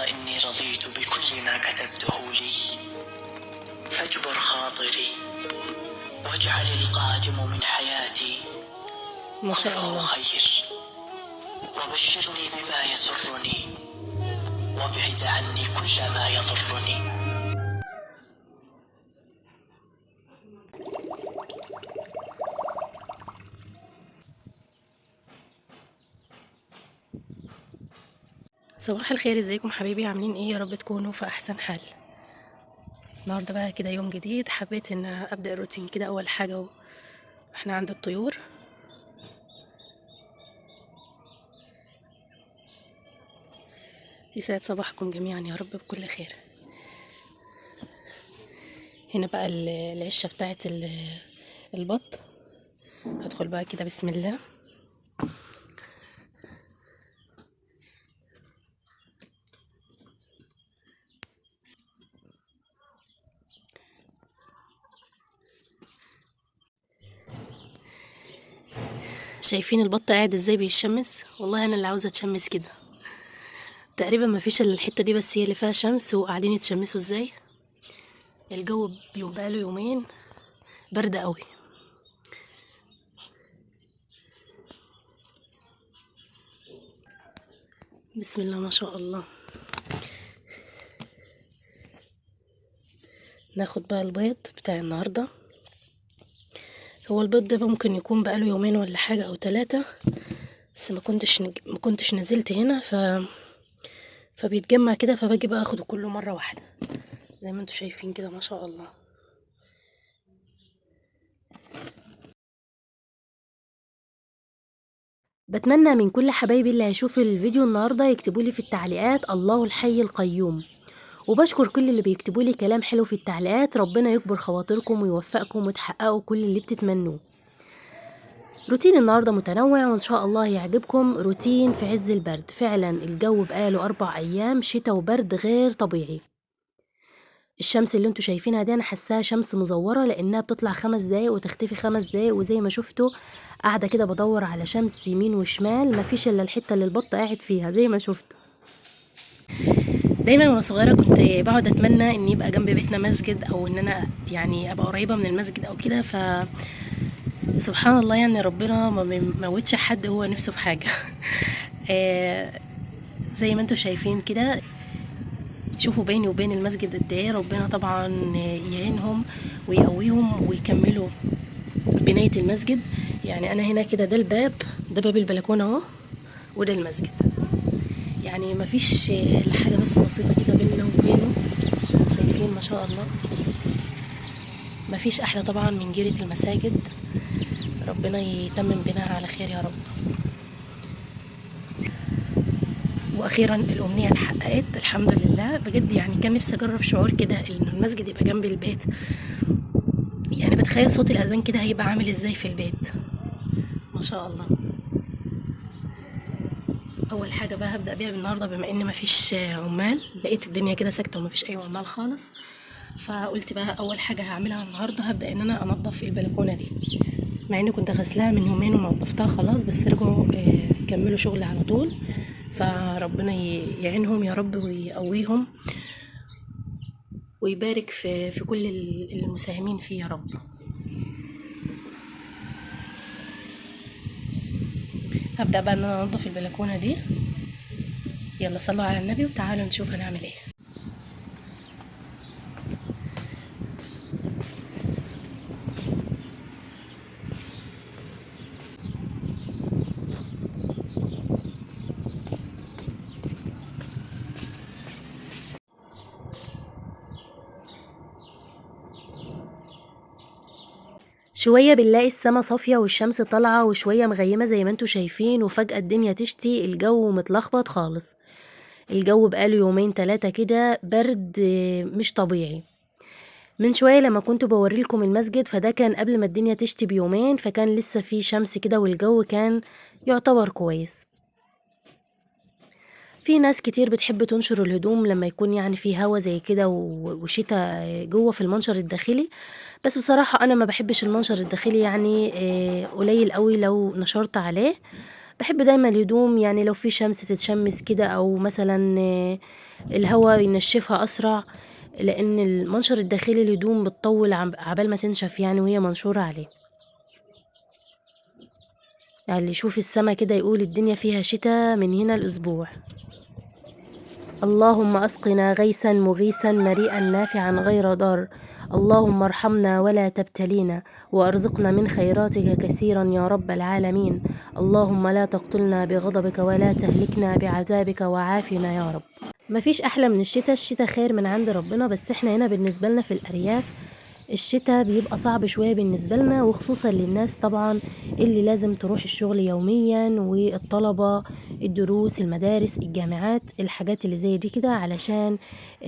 إني رضيت بكل ما كتبته لي، فاجبر خاطري واجعل القادم من حياتي ما شاء كله الله. خير، وبشرني بما يسرني وابعد عني كل ما يضرني. صباح الخير، ازيكم حبايبي؟ عاملين ايه؟ يا رب تكونوا في احسن حال. النهارده بقى كده يوم جديد، حبيت ان ابدا الروتين كده. اول حاجه احنا عند الطيور. يسعد صباحكم جميعا يا رب بكل خير. هنا بقى العشه بتاعت البط. هدخل بقى كده بسم الله. شايفين البط قاعد ازاي بيتشمس؟ والله انا اللي عاوزه اتشمس كده. تقريبا ما فيش الا الحته دي بس هي اللي فيها شمس، وقاعدين يتشمسوا ازاي. الجو بيبقى له يومين برد قوي. بسم الله ما شاء الله. ناخد بقى البيض بتاع النهارده. هو البيض ده ممكن يكون بقاله يومين ولا حاجه او 3، بس ما كنتش نزلت هنا فبيتجمع كده، فباجي بقى اخده كله مره واحده زي ما انتوا شايفين كده ما شاء الله. بتمنى من كل حبايبي اللي هيشوف الفيديو النهارده يكتبوا لي في التعليقات الله الحي القيوم، وبشكر كل اللي بيكتبوا لي كلام حلو في التعليقات. ربنا يكبر خواطركم ويوفقكم وتحققوا كل اللي بتتمنوه. روتين النهارده متنوع وان شاء الله يعجبكم. روتين في عز البرد، فعلا الجو بقاله 4 ايام شتاء وبرد غير طبيعي. الشمس اللي انتوا شايفينها دي انا حاساها شمس مزوره، لانها بتطلع 5 دقايق وتختفي 5 دقايق، وزي ما شفتوا قاعده كده بدور على شمس يمين وشمال، مفيش الا الحته اللي البط قاعد فيها زي ما شفتوا. دايما وانا صغيره كنت بقعد اتمنى ان يبقى جنب بيتنا مسجد، او ان انا يعني ابقى قريبه من المسجد او كده. سبحان الله، يعني ربنا ما بيموتش حد هو نفسه في حاجه. زي ما انتوا شايفين كده، شوفوا بيني وبين المسجد قد ايه. ربنا طبعا يعينهم ويقويهم ويكملوا بناية المسجد. يعني انا هنا كده ده الباب، ده باب البلكونه اهو، وده المسجد. يعني مفيش الا حاجه بس بسيطه كده بيننا وبينه. شايفين ما شاء الله. مفيش احلى طبعا من جيرة المساجد. ربنا يتمم بناها على خير يا رب. واخيرا الامنيه اتحققت الحمد لله بجد. يعني كان نفسي اجرب شعور كده ان المسجد يبقى جنب البيت. يعني بتخيل صوت الاذان كده هيبقى عامل ازاي في البيت. ما شاء الله. اول حاجه بقى هبدا بيها النهارده، بما ان مفيش عمال، لقيت الدنيا كده ساكته ومفيش اي عمال خالص، فقلت بقى اول حاجه هعملها النهارده هبدا ان انا انضف البلكونه دي. مع اني كنت غسلاها من يومين ونضفتها خلاص، بس رجعوا كملوا شغل على طول. فربنا يعينهم يا رب ويقويهم ويبارك في كل المساهمين فيه يا رب. هبدأ بقى ان انا انضف البلكونة دي. يلا صلوا على النبي وتعالوا نشوف هنعمل ايه. شوية بنلاقي السما صافية والشمس طالعة، وشوية مغيمة زي ما انتوا شايفين، وفجأة الدنيا تشتي. الجو متلخبط خالص. الجو بقاله يومين 3 كده برد مش طبيعي. من شوية لما كنت بوريلكم المسجد، فده كان قبل ما الدنيا تشتي بيومين، فكان لسه فيه شمس كده والجو كان يعتبر كويس. في ناس كتير بتحب تنشر الهدوم لما يكون يعني في هوا زي كده وشتاء جوه في المنشر الداخلي، بس بصراحة انا ما بحبش المنشر الداخلي. يعني قليل قوي لو نشرت عليه. بحب دايما الهدوم يعني لو في شمس تتشمس كده، او مثلا الهواء ينشفها اسرع، لان المنشر الداخلي الهدوم بتطول عبال ما تنشف يعني وهي منشورة عليه. يعني اللي يشوف السما كده يقول الدنيا فيها شتاء من هنا الاسبوع. اللهم اسقنا غيثا مغيثا مريئا نافعا غير ضار. اللهم ارحمنا ولا تبتلينا، وارزقنا من خيراتك كثيرا يا رب العالمين. اللهم لا تقتلنا بغضبك ولا تهلكنا بعذابك وعافنا يا رب. مفيش احلى من الشتاء. الشتاء خير من عند ربنا، بس احنا هنا بالنسبة لنا في الارياف الشتاء بيبقى صعب شوية بالنسبة لنا، وخصوصا للناس طبعا اللي لازم تروح الشغل يوميا، والطلبة، الدروس، المدارس، الجامعات، الحاجات اللي زي دي كده، علشان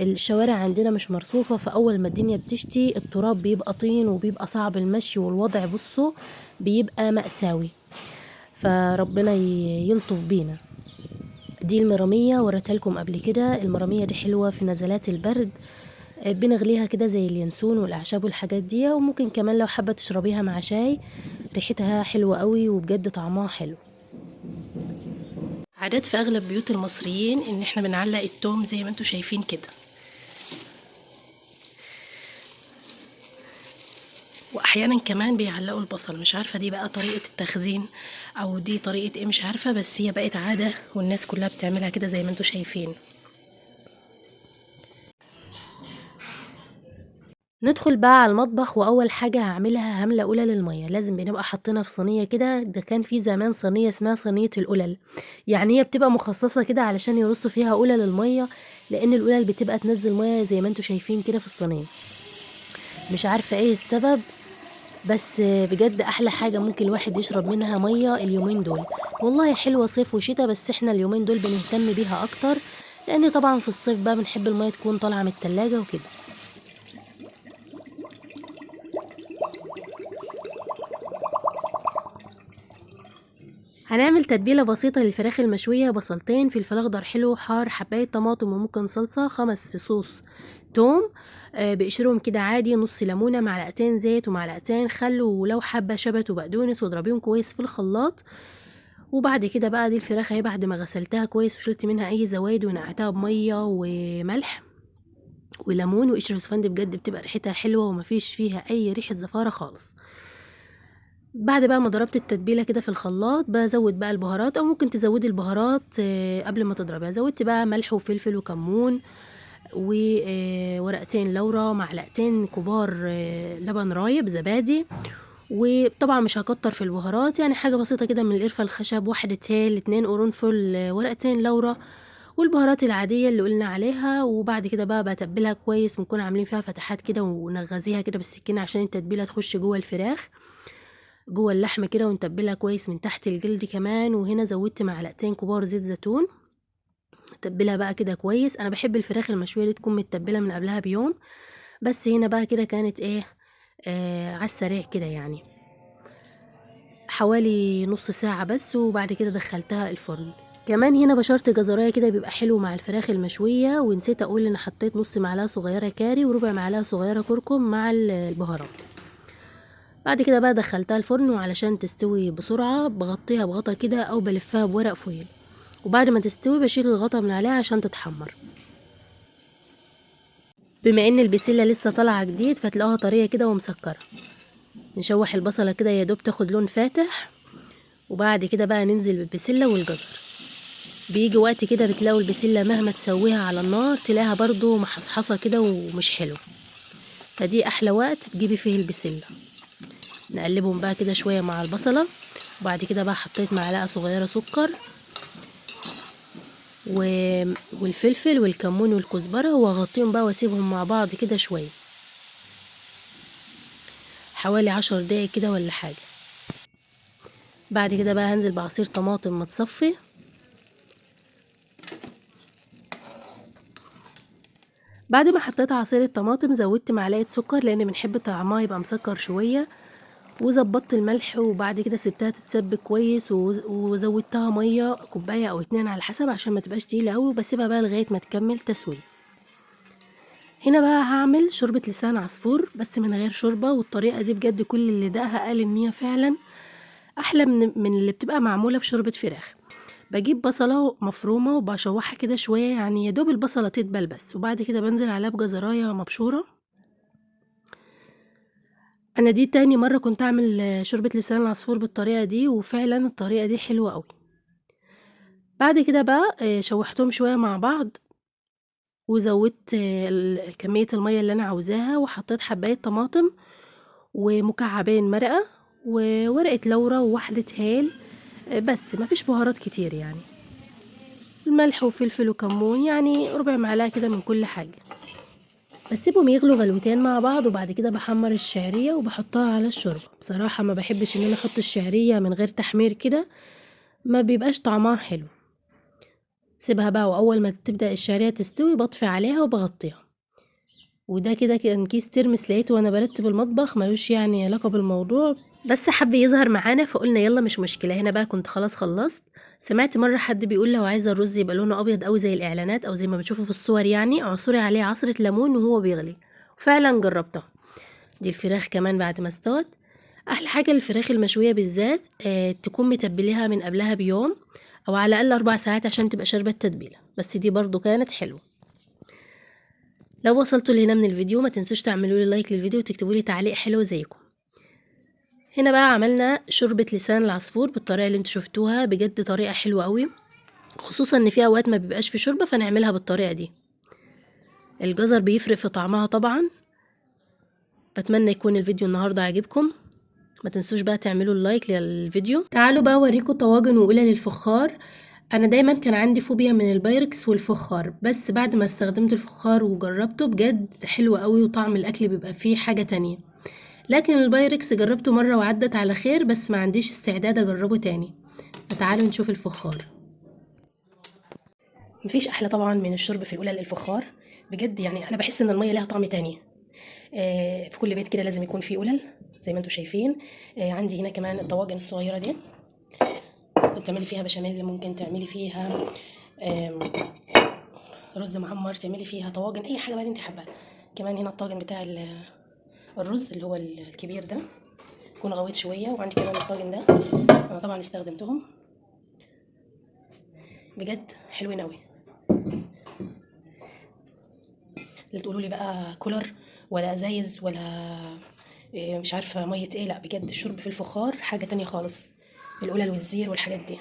الشوارع عندنا مش مرصوفة. فأول ما الدنيا بتشتي التراب بيبقى طين وبيبقى صعب المشي، والوضع بصوا بيبقى مأساوي. فربنا يلطف بينا. دي المرامية وريتها لكم قبل كده. المرامية دي حلوة في نزلات البرد، بنغليها كده زي اليانسون والاعشاب والحاجات دي، وممكن كمان لو حابه تشربيها مع شاي، ريحتها حلوه قوي وبجد طعمها حلو. عادات في اغلب بيوت المصريين ان احنا بنعلق التوم زي ما انتم شايفين كده، واحيانا كمان بيعلقوا البصل. مش عارفه دي بقى طريقه التخزين او دي طريقه ايه، مش عارفه، بس هي بقت عاده والناس كلها بتعملها كده زي ما انتم شايفين. ندخل بقى على المطبخ، واول حاجه هعملها هملى قلل الميه. لازم بنبقى حاطينها في صينيه كده. ده كان في زمان صينيه اسمها صينيه القلل، يعني هي بتبقى مخصصه كده علشان يرصوا فيها قلل الميه، لان القلل بتبقى تنزل ميه زي ما انتم شايفين كده في الصينيه. مش عارفه ايه السبب، بس بجد احلى حاجه ممكن الواحد يشرب منها ميه اليومين دول. والله حلوه صيف وشتاء، بس احنا اليومين دول بنهتم بيها اكتر، لان طبعا في الصيف بقى بنحب الميه تكون طالعه من التلاجة وكده. هنعمل تتبيلة بسيطة للفراخ المشوية: بصلتين، فلفل اخضر حلو حار، حباية طماطم، وممكن صلصة، 5 فصوص توم بقشرهم كده عادي، نص ليمونة، معلقتين زيت ومعلقتين خل، ولو حابة شبت وبقدونس، واضربيهم كويس في الخلاط. وبعد كده بقى دي الفراخ اهي بعد ما غسلتها كويس وشلت منها اي زوايد، ونقعتها بمية وملح وليمون وقشر يوسفندي، بجد بتبقى ريحتها حلوة ومفيش فيها اي ريحة زفارة خالص. بعد بقى ما ضربت التتبيله كده في الخلاط، بزود بقى البهارات، او ممكن تزودي البهارات قبل ما تضربيها. زودت بقى ملح وفلفل وكمون وورقتين لورا، معلقتين كبار لبن رايب زبادي. وطبعا مش هكتر في البهارات، يعني حاجه بسيطه كده من القرفه الخشب، واحده هيل، 2 قرنفل، ورقتين لورا، والبهارات العاديه اللي قلنا عليها. وبعد كده بقى بتبلها كويس، بنكون عاملين فيها فتحات كده ونغذيها كده بالسكينه عشان التتبيله تخش جوه الفراخ، جوه اللحمة كده، ونتبلها كويس من تحت الجلد كمان. وهنا زودت معلقتين كبار زيت زيتون، تبلها بقى كده كويس. انا بحب الفراخ المشوية دي تكون متبلة من قبلها بيوم، بس هنا بقى كده كانت ايه، على السريع كده يعني، حوالي نص ساعة بس، وبعد كده دخلتها الفرن. كمان هنا بشرت جزرايه كده بيبقى حلو مع الفراخ المشوية. ونسيت اقول ان حطيت نص معلقة صغيرة كاري وربع معلقة صغيرة كركم مع البهارات. بعد كده بقى دخلتها الفرن، وعلشان تستوي بسرعة بغطيها بغطا كده او بلفها بورق فويل، وبعد ما تستوي بشيل الغطا من عليها عشان تتحمر. بما ان البسلة لسه طالعة جديد فتلاقوها طرية كده ومسكرة، نشوح البصلة كده يا دوب تاخد لون فاتح، وبعد كده بقى ننزل بالبسلة والجزر. بيجي وقت كده بتلاقوا البسلة مهما تسويها على النار تلاقيها برضو محصحصة كده ومش حلو، فدي احلى وقت تجيبي فيه البسلة. نقلبهم بقى كده شوية مع البصلة، وبعد كده بقى حطيت معلقة صغيرة سكر والفلفل والكمون والكزبرة، واغطيهم بقى واسيبهم مع بعض كده شوية، حوالي 10 دقايق كده ولا حاجة. بعد كده بقى هنزل بعصير طماطم متصفي، بعد ما حطيت عصير الطماطم زودت معلقة سكر لان بنحب طعمها يبقى مسكر شوية، وظبطت الملح، وبعد كده سبتها تتسبك كويس، وزودتها مية كوباية او 2 على حسب عشان ما تبقاش تقيلة قوي، وبسيبها بقى لغاية ما تكمل تسوية. هنا بقى هعمل شوربة لسان عصفور بس من غير شوربة، والطريقة دي بجد كل اللي دقها قال ان هي فعلا احلى من اللي بتبقى معموله بشوربه فراخ. بجيب بصله مفرومه وبشوحها كده شويه، يعني يا دوب البصله تدبل بس، وبعد كده بنزل عليها بجزرايه مبشوره. انا دي تاني مره كنت اعمل شوربه لسان العصفور بالطريقه دي، وفعلا الطريقه دي حلوه قوي. بعد كده بقى شوحتهم شويه مع بعض، وزودت كميه الميه اللي انا عاوزاها، وحطيت حبايه طماطم ومكعبين مرقه وورقه لورا وواحده هيل، بس مفيش بهارات كتير يعني، الملح وفلفل وكمون، يعني ربع معلقه كده من كل حاجه. بسيبهم يغلوا غلوتين مع بعض، وبعد كده بحمر الشعريه وبحطها على الشوربه. بصراحه ما بحبش ان انا احط الشعريه من غير تحمير كده، ما بيبقاش طعمها حلو. سيبها بقى، واول ما تبدا الشعريه تستوي بطفي عليها وبغطيها. وده كده كان كيس ترمس لقيته وانا برتب المطبخ، ملوش يعني علاقه بالموضوع، بس حب يظهر معانا فقلنا يلا مش مشكله. هنا بقى كنت خلاص خلصت. سمعت مره حد بيقول لو عايزه الرز يبقى لونه ابيض قوي زي الاعلانات او زي ما بتشوفوا في الصور، يعني اعصري عليه عصره ليمون وهو بيغلي. وفعلا جربتها. دي الفراخ كمان بعد ما استوت. احلى حاجه الفراخ المشويه بالذات تكون متبليها من قبلها بيوم او على الاقل 4 ساعات عشان تبقى شاربه التتبيله، بس دي برضو كانت حلوه. لو وصلتوا لهنا من الفيديو ما تنسوش تعملوا لي لايك للفيديو وتكتبوا لي تعليق حلو زيكم. هنا بقى عملنا شوربه لسان العصفور بالطريقه اللي انتوا شفتوها، بجد طريقه حلوه قوي، خصوصا ان في اوقات ما بيبقاش في شوربه فنعملها بالطريقه دي. الجزر بيفرق في طعمها طبعا. بتمنى يكون الفيديو النهارده عجبكم. ما تنسوش بقى تعملوا اللايك للفيديو. تعالوا بقى اوريكم طواجن وقلل الفخار. انا دايما كان عندي فوبيا من البايركس والفخار، بس بعد ما استخدمت الفخار وجربته بجد حلو قوي، وطعم الاكل بيبقى فيه حاجة تانية. لكن البايركس جربته مرة وعدت على خير، بس ما عنديش استعداد اجربه تاني. فتعالوا نشوف الفخار. مفيش احلى طبعا من الشرب في القلل الفخار، بجد يعني انا بحس ان المية لها طعم تاني. في كل بيت كده لازم يكون فيه قلل زي ما انتم شايفين. عندي هنا كمان الطواجن الصغيرة دي، ممكن تعملي فيها بشاميل، ممكن تعملي فيها رز معمر، تعملي فيها طواجن اي حاجه بقى انت حابه. كمان هنا الطاجن بتاع الرز اللي هو الكبير ده يكون غويط شويه، وعندي كمان الطاجن ده انا طبعا استخدمتهم، بجد حلوين قوي. اللي تقولوا لي بقى كولر ولا ازايز ولا مش عارفه ميه ايه، لا بجد الشرب في الفخار حاجه تانية خالص، القلل والزير والحاجات دي.